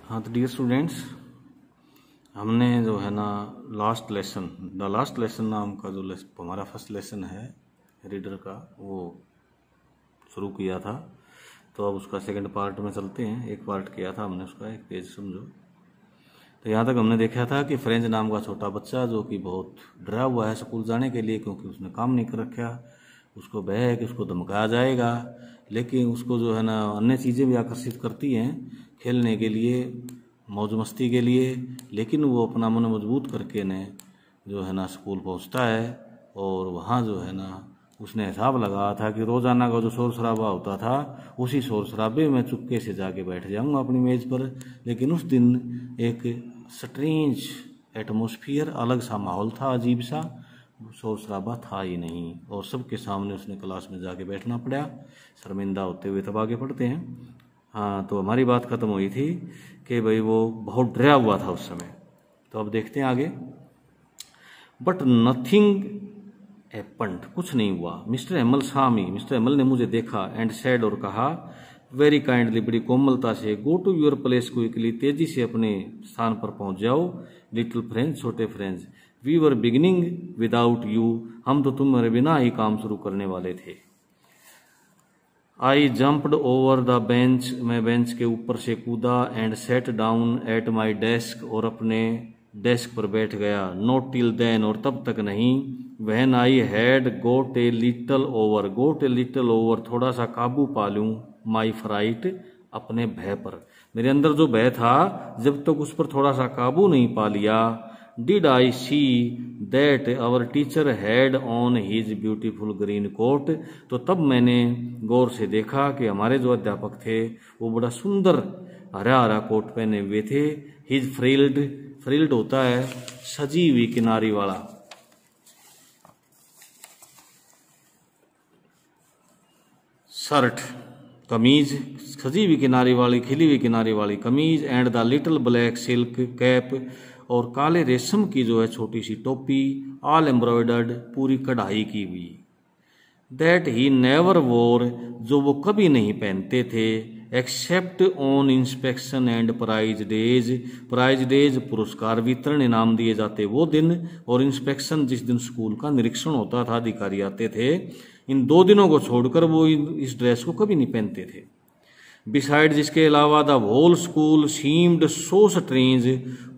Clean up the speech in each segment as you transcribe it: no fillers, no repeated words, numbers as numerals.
हाँ तो dear students, हमने जो है ना द लास्ट लेसन नाम का जो हमारा फर्स्ट लेसन है रीडर का वो शुरू किया था। तो अब उसका सेकंड पार्ट में चलते हैं। एक पार्ट किया था हमने उसका, एक पेज समझो। तो यहाँ तक हमने देखा था कि फ्रेंच नाम का छोटा बच्चा जो कि बहुत डरा हुआ है स्कूल जाने के लिए, क्योंकि उसने काम नहीं कर रखा। उसको भय है कि उसको धमकाया जाएगा, लेकिन उसको जो है ना अन्य चीज़ें भी आकर्षित करती हैं खेलने के लिए, मौज मस्ती के लिए। लेकिन वो अपना मन मजबूत करके ने जो है ना स्कूल पहुंचता है। और वहाँ जो है ना उसने हिसाब लगाया था कि रोज़ाना का जो शोर शराबा होता था उसी शोर शराबे में चुपके से जाके बैठ जाऊंगा अपनी मेज़ पर। लेकिन उस दिन एक स्ट्रेंज एटमॉस्फियर, अलग सा माहौल था, अजीब सा, शोर शराबा था ही नहीं। और सबके सामने उसने क्लास में जाके बैठना पड़ा शर्मिंदा होते हुए। तब आगे पढ़ते हैं। हाँ, तो हमारी बात खत्म हुई थी कि भाई वो बहुत डरा हुआ था उस समय। तो अब देखते हैं आगे। बट नथिंग हैपेंड, कुछ नहीं हुआ। Mister Emil saw me, mister Emil ने मुझे देखा। एंड सेड, और कहा वेरी काइंडली, बड़ी कोमलता से, go to your place quickly, तेजी से अपने स्थान पर पहुंच जाओ। लिटिल फ्रेंच, छोटे French, we were beginning without you, हम तो तुम्हारे बिना ही काम शुरू करने वाले थे। आई जम्प्ड ओवर द बेंच, मैं बेंच के ऊपर से कूदा। And set down at my desk, और अपने डेस्क पर बैठ गया। नॉट टिल देन, और तब तक नहीं। When I had got a little over, got a little over, थोड़ा सा काबू पा लूं। माई फ्राइट, अपने भय पर, मेरे अंदर जो भय था जब तक उस पर थोड़ा सा काबू नहीं पा लिया। Did I see that our teacher had on his beautiful green coat, तो तब मैंने गौर से देखा कि हमारे जो अध्यापक थे वो बड़ा सुंदर हरा हरा कोट पहने हुए थे। हिज फ्रिल्ड, फ्रिल्ड होता है सजी हुई किनारी वाला, शर्ट, कमीज, सजी हुई किनारी वाली, खिली हुई किनारी वाली कमीज। And the little black silk cap, और काले रेशम की जो है छोटी सी टोपी, ऑल एम्ब्रॉयडर्ड, पूरी कढ़ाई की हुई। दैट ही नेवर वोर, जो वो कभी नहीं पहनते थे। Except on inspection and prize days, prize days पुरस्कार वितरण, इनाम दिए जाते वो दिन, और इंस्पेक्शन जिस दिन स्कूल का निरीक्षण होता था, अधिकारी आते थे, इन दो दिनों को छोड़कर वो इस ड्रेस को कभी नहीं पहनते थे। बिसाइड, जिसके अलावा, the whole school seemed so strange,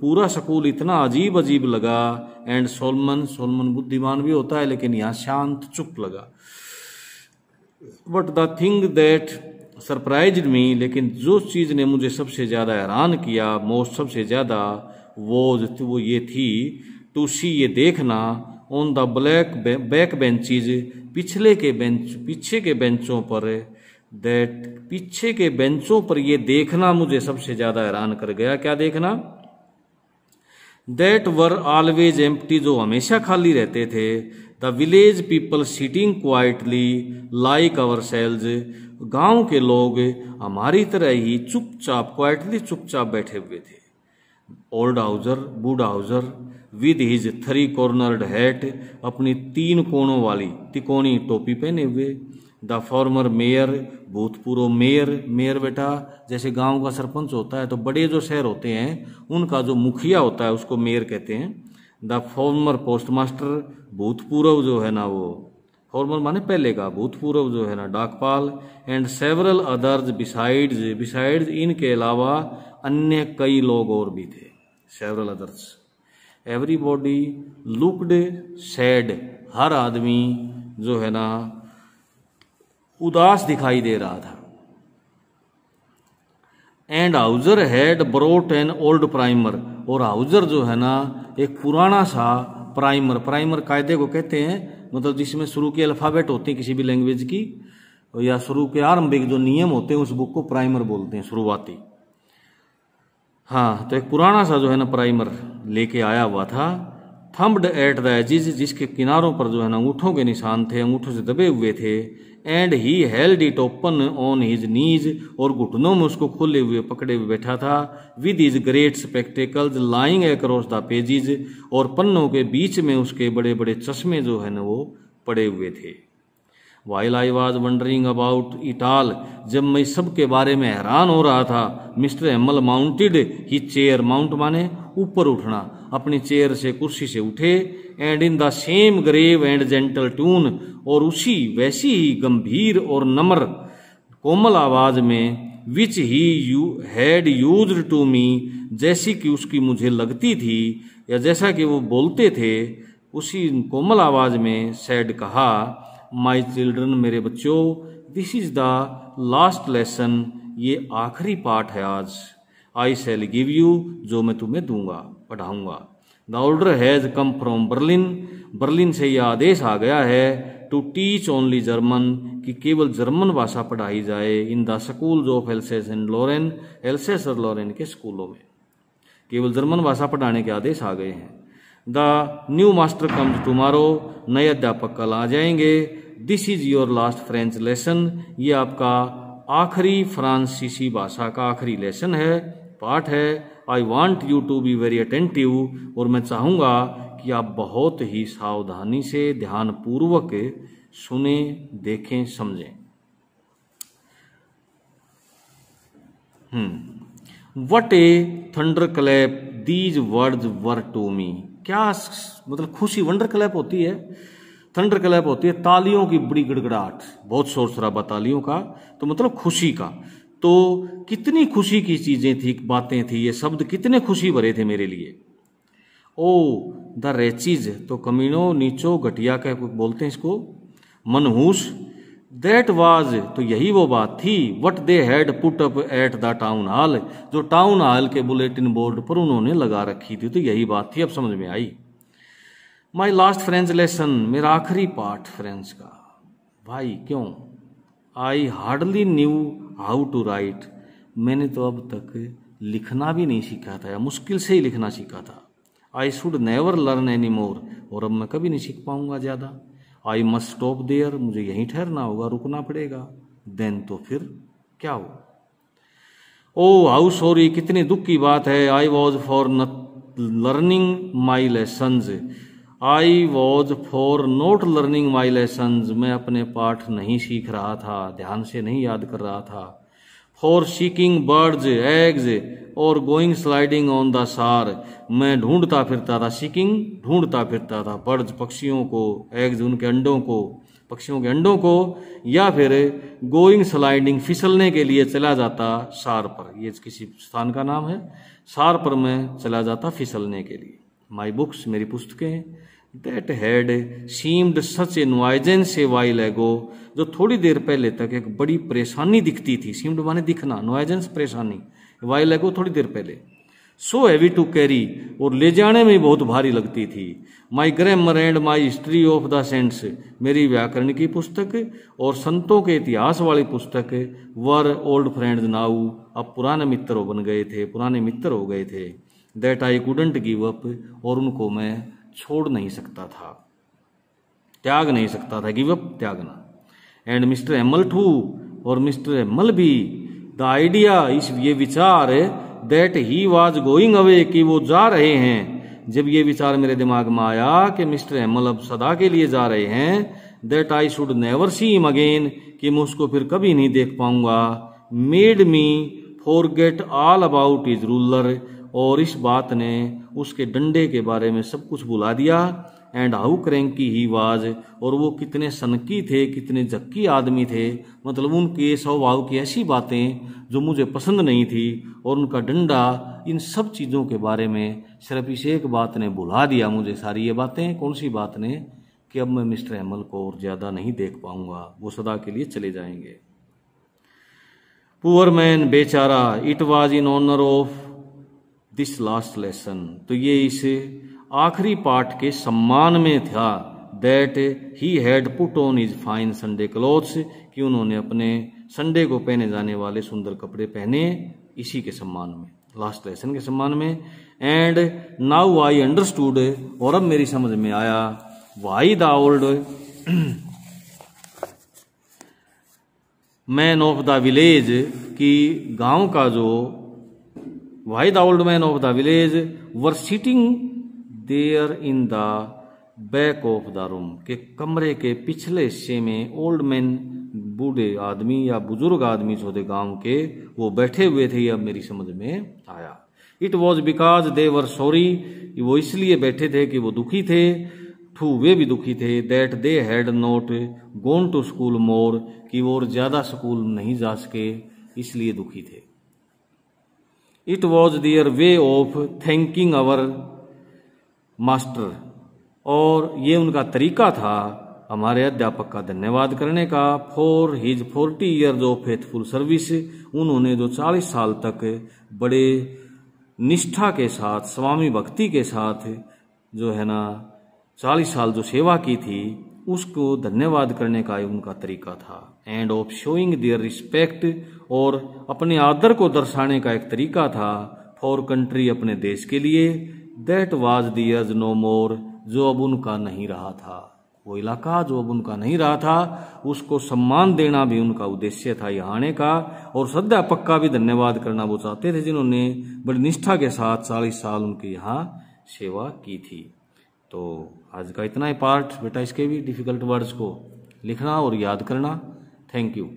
पूरा स्कूल इतना अजीब अजीब लगा। एंड सोलमन, सोलमन बुद्धिमान भी होता है लेकिन यहाँ शांत चुप लगा। But the thing that surprised me, लेकिन जो चीज ने मुझे सबसे ज्यादा हैरान किया, मोस्ट सबसे ज्यादा, वो ये थी, टू सी, ये देखना, ऑन द ब्लैक बैक बेंचीज, पीछे के बेंचों पर, दैट, पीछे के बेंचों पर ये देखना मुझे सबसे ज्यादा हैरान कर गया। क्या देखना? दैट वर ऑलवेज एम्प्टी, जो हमेशा खाली रहते थे। The village people sitting quietly like ourselves, गांव के लोग हमारी तरह ही चुपचाप, क्वाइटली चुपचाप बैठे हुए थे। ओल्ड हाउजर, बूढ़ा Houser, with his 3 cornered hat, अपनी 3 कोणों वाली तिकोनी टोपी पहने हुए। द फॉर्मर मेयर, भूतपूर्व मेयर, मेयर बेटा जैसे गांव का सरपंच होता है तो बड़े जो शहर होते हैं उनका जो मुखिया होता है उसको मेयर कहते हैं। द फॉर्मर पोस्टमास्टर, भूतपूर्व जो है ना वो, फॉर्मर माने पहले का, भूतपूर्व जो है ना डाकपाल। And several others besides, besides इनके अलावा अन्य कई लोग और भी थे। Several others. Everybody looked sad, हर आदमी जो है ना उदास दिखाई दे रहा था। And Hauser had brought an old primer, और हाउजर जो है ना एक पुराना सा प्राइमर, प्राइमर कायदे को कहते हैं, मतलब जिसमें शुरू के अल्फाबेट होते हैं किसी भी लैंग्वेज की, या शुरू के आरंभिक जो नियम होते हैं उस बुक को प्राइमर बोलते हैं, शुरुआती। हाँ, तो एक पुराना सा जो है ना प्राइमर लेके आया हुआ था। थम्ब्ड एट द एजिज, जिसके किनारों पर जो है ना अंगूठों के निशान थे, अंगूठों से दबे हुए थे। And he held it open on his knees, और घुटनों में उसको खोले हुए पकड़े हुए बैठा था। With his great spectacles lying across the pages, और पन्नों के बीच में उसके बड़े बड़े चश्मे जो है ना वो पड़े हुए थे। While I was wondering about it all, जब मैं सब के बारे में हैरान हो रहा था, mister Hamel mounted his chair, mount माने ऊपर उठना, अपनी चेयर से कुर्सी से उठे, and in the same grave and gentle tune, और उसी वैसी ही गंभीर और नम्र कोमल आवाज में, which he had used to me, जैसी कि उसकी मुझे लगती थी, या जैसा कि वो बोलते थे, उसी कोमल आवाज में सैड कहा, माई चिल्ड्रन, मेरे बच्चों, this is the last lesson, ये आखिरी पाठ है आज, आई शैल गिव यू, जो मैं तुम्हें दूंगा, पढ़ाऊंगा। The order has come from Berlin, Berlin से यह आदेश आ गया है, टू टीच ओनली जर्मन, कि केवल जर्मन भाषा पढ़ाई जाए, in the school of Alsace and Lorraine, Alsace और लोरेन के स्कूलों में केवल जर्मन भाषा पढ़ाने के आदेश आ गए हैं। The new master comes tomorrow, नए अध्यापक कल आ जाएंगे। This is your last French lesson, ये आपका आखिरी फ्रांसीसी भाषा का आखिरी लेसन है, पाठ है। I want you to be very attentive, और मैं चाहूंगा कि आप बहुत ही सावधानी से, ध्यानपूर्वक सुने, देखें, समझें। What a thunder clap these words were to me, क्या मतलब खुशी, वंडर क्लैप होती है, थंडर क्लैप होती है तालियों की बड़ी गड़गड़ाहट, बहुत शोर शराबा तालियों का, तो मतलब खुशी का। तो कितनी खुशी की चीजें थी, बातें थी, ये शब्द कितने खुशी भरे थे मेरे लिए। ओ द रेचिज, तो कमीनो, नीचो, घटिया कह बोलते हैं इसको, मनहूस, दैट वाज, तो यही वो बात थी, what they had put up at the town hall, जो टाउन हॉल के बुलेटिन बोर्ड पर उन्होंने लगा रखी थी, तो यही बात थी, अब समझ में आई। माई लास्ट फ्रेंच लेसन, मेरा आखिरी पाठ फ्रेंच का। भाई क्यों? I hardly knew how to write, मैंने तो अब तक लिखना भी नहीं सीखा था, या मुश्किल से ही लिखना सीखा था। I should never learn any more, और अब मैं कभी नहीं सीख पाऊंगा ज्यादा। आई मस्ट स्टॉप देयर, मुझे यहीं ठहरना होगा, रुकना पड़ेगा। देन, तो फिर क्या हो? ओ हाउ सॉरी, कितनी दुख की बात है। I was for learning my lessons, I was for not learning my lessons, मैं अपने पाठ नहीं सीख रहा था, ध्यान से नहीं याद कर रहा था। फॉर सीकिंग बर्ड्स एग्स और गोइंग स्लाइडिंग ऑन द सार, मैं ढूंढता फिरता था, सीकिंग ढूंढता फिरता था, बर्ड्स पक्षियों को, एग्स उनके अंडों को, पक्षियों के अंडों को, या फिर गोइंग स्लाइडिंग फिसलने के लिए चला जाता सार पर, ये किसी स्थान का नाम है, सार पर मैं चला जाता फिसलने के लिए। माई बुक्स, मेरी पुस्तकें, that had seemed such a nuisance a while ago, जो थोड़ी देर पहले तक एक बड़ी परेशानी दिखती थी, सीम्ड माने दिखना, नुआइजेंस परेशानी, वाइल एगो थोड़ी देर पहले, सो हैवी टू कैरी, और ले जाने में बहुत भारी लगती थी। My grammar and my history of the saints, मेरी व्याकरण की पुस्तक और संतों के इतिहास वाली पुस्तक, वर ओल्ड फ्रेंड्स नाउ, अब पुराने मित्र बन गए थे, पुराने मित्र हो गए थे। That I couldn't give up, और उनको मैं छोड़ नहीं सकता था, त्याग नहीं सकता था, गिव अप त्यागना। एंड मिस्टर एमल टू, और मिस्टर एमल भी, द आइडिया, इस ये विचार, that he was going away, कि वो जा रहे हैं। जब ये विचार मेरे दिमाग में आया कि मिस्टर एमल अब सदा के लिए जा रहे हैं, that I should never see him again, कि मैं उसको फिर कभी नहीं देख पाऊंगा, made me forget all about his ruler, और इस बात ने उसके डंडे के बारे में सब कुछ भुला दिया। And how cranky he was, और वो कितने सनकी थे, कितने जक्की आदमी थे, मतलब उनके स्वभाव की ऐसी बातें जो मुझे पसंद नहीं थी, और उनका डंडा, इन सब चीज़ों के बारे में सिर्फ इस एक बात ने भुला दिया मुझे सारी ये बातें। कौन सी बात ने? कि अब मैं मिस्टर एमल को और ज़्यादा नहीं देख पाऊंगा, वो सदा के लिए चले जाएंगे। पुअर मैन, बेचारा, it was in honour of this last lesson, तो ये इस आखिरी पाठ के सम्मान में था। That he had put on his fine Sunday clothes, कि उन्होंने अपने संडे को पहने जाने वाले सुंदर कपड़े पहने, इसी के सम्मान में, लास्ट लेसन के सम्मान में। एंड नाउ आई अंडरस्टूड, और अब मेरी समझ में आया, why the old man of the village, कि गांव का जो, why the old man of the village were sitting there in the back of the room, के कमरे के पिछले हिस्से में ओल्ड मैन, बूढ़े आदमी या बुजुर्ग आदमी जो थे गांव के, वो बैठे हुए थे। ये अब मेरी समझ में आया। It was because they were sorry, वो इसलिए बैठे थे कि वो दुखी थे, टू वे भी दुखी थे, that they had not gone to school more, कि वो और ज्यादा स्कूल नहीं जा सके, इसलिए दुखी थे। It was their way of thanking our master, और ये उनका तरीका था हमारे अध्यापक का धन्यवाद करने का, for his 40 years of faithful service, उन्होंने जो 40 साल तक बड़े निष्ठा के साथ, स्वामी भक्ति के साथ जो है ना 40 साल जो सेवा की थी, उसको धन्यवाद करने का उनका तरीका था। End of showing there respect, और अपने आदर को दर्शाने का एक तरीका था, फॉर कंट्री, अपने देश के लिए, दैट वाज दियर्स नो मोर, जो अब उनका नहीं रहा था। वो इलाका जो अब उनका नहीं रहा था, उसको सम्मान देना भी उनका उद्देश्य था यहाँ आने का, और अध्यापक का भी धन्यवाद करना वो चाहते थे, जिन्होंने बड़ी निष्ठा के साथ 40 साल उनके यहाँ सेवा की थी। तो आज का इतना ही पार्ट बेटा, इसके भी डिफिकल्ट वर्ड्स को लिखना और याद करना। Thank you.